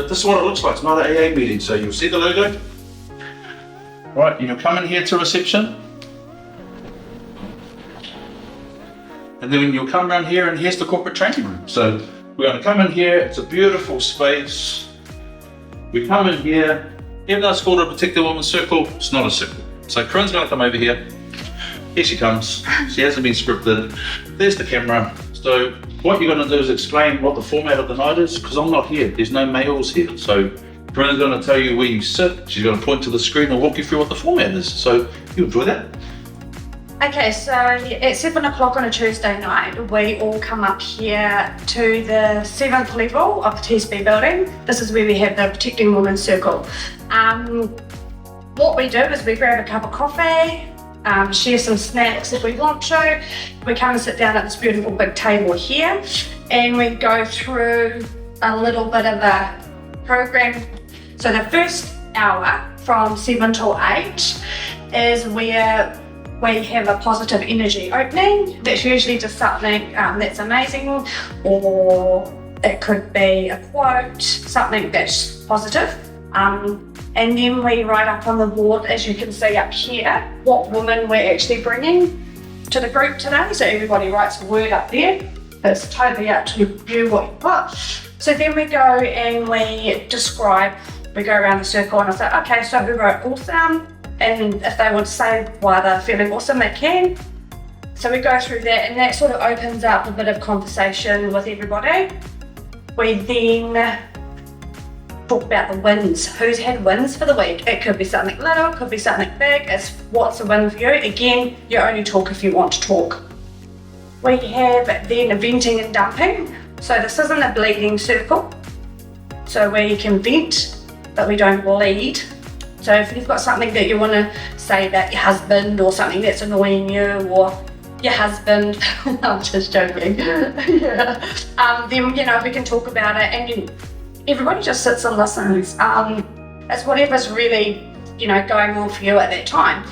this is what it looks like. It's not an AA meeting. So you'll see the logo. Right, you'll come in here to reception. And then you'll come around here and here's the corporate training room. So we're going to come in here. It's a beautiful space. We come in here. Even though it's called a Protect the Women's Circle, it's not a circle. So Corinne's going to come over here. Here she comes. She hasn't been scripted. There's the camera. So what you're going to do is explain what the format of the night is, because I'm not here. There's no males here. So Corinne's going to tell you where you sit. She's going to point to the screen and walk you through what the format is. So you enjoy that. Okay, so at 7 o'clock on a Tuesday night, we all come up here to the 7th level of the TSB building. This is where we have the Protecting Women's Circle. What we do is we grab a cup of coffee, share some snacks if we want to. We come and sit down at this beautiful big table here, and we go through a little bit of a program. So the first hour from 7 till 8 is where we have a positive energy opening. That's usually just something that's amazing, or it could be a quote, something that's positive. And then we write up on the board, as you can see up here, what woman we're actually bringing to the group today. So everybody writes a word up there. It's totally up to you what you put. So then we go and we describe, we go around the circle and I say, okay, so who wrote awesome? And if they want to say why they're feeling awesome, they can. So we go through that, and that sort of opens up a bit of conversation with everybody. We then talk about the wins. Who's had wins for the week? It could be something little, it could be something big. It's what's a win for you. Again, you only talk if you want to talk. We have then venting and dumping. So this isn't a bleeding circle. So where you can vent, but we don't bleed. So if you've got something that you want to say about your husband, or something that's annoying you, or your husband, I'm just joking, yeah. Then, we can talk about it, and everybody just sits and listens. It's whatever's really, going on for you at that time.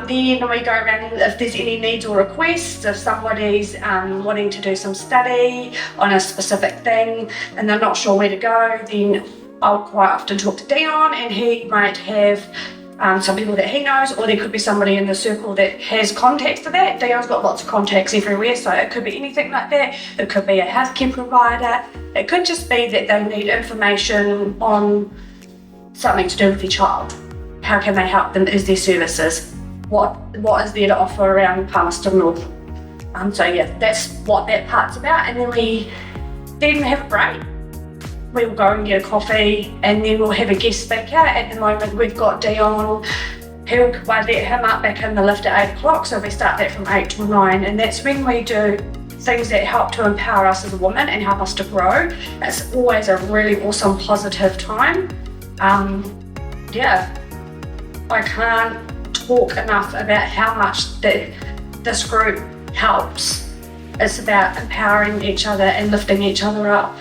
Then we go around, if there's any needs or requests, if somebody's wanting to do some study on a specific thing and they're not sure where to go, then I'll quite often talk to Dion, and he might have some people that he knows, or there could be somebody in the circle that has contacts for that. Dion's got lots of contacts everywhere, so it could be anything like that. It could be a healthcare provider. It could just be that they need information on something to do with their child. How can they help them? Is there services? What is there to offer around Palmerston North? So yeah, that's what that part's about. And then we then have a break. We'll go and get a coffee, and then we'll have a guest speaker. At the moment, we've got Dion, who I let him up back in the lift at 8 o'clock, so we start that from 8 till 9, and that's when we do things that help to empower us as a woman and help us to grow. It's always a really awesome, positive time. I can't talk enough about how much this group helps. It's about empowering each other and lifting each other up.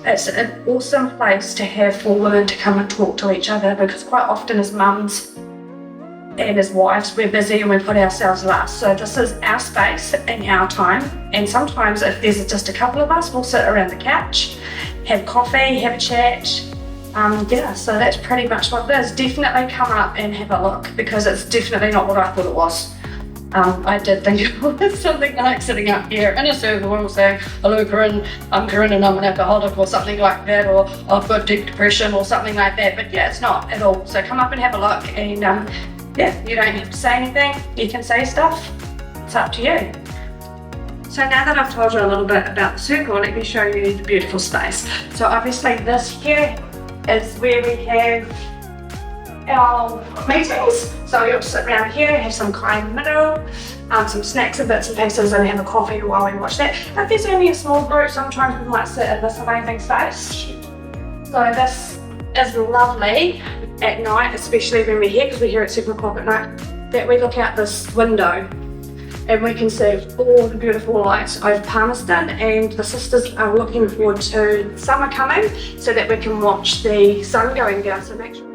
It's an awesome place to have for women to come and talk to each other, because quite often as mums and as wives, we're busy and we put ourselves last. So this is our space and our time. And sometimes if there's just a couple of us, we'll sit around the couch, have coffee, have a chat. So that's pretty much what it is. Definitely come up and have a look, because it's definitely not what I thought it was. I did think it was something like sitting up here in a circle and saying, hello Corinne, I'm Corinne and I'm an alcoholic, or something like that, or I've got deep depression or something like that. But yeah, it's not at all. So come up and have a look, and you don't have to say anything. You can say stuff. It's up to you. So now that I've told you a little bit about the circle, let me show you the beautiful space. So obviously this here is where we have our meetings. So you'll sit around here, have some kind in the middle, some snacks and bits and pieces, and have a coffee while we watch that. If there's only a small group, sometimes we might sit in this amazing space. So this is lovely at night, especially when we're here, because we're here at 7 o'clock at night, that we look out this window and we can see all the beautiful lights over Palmerston, and the sisters are looking forward to summer coming so that we can watch the sun going down. So make sure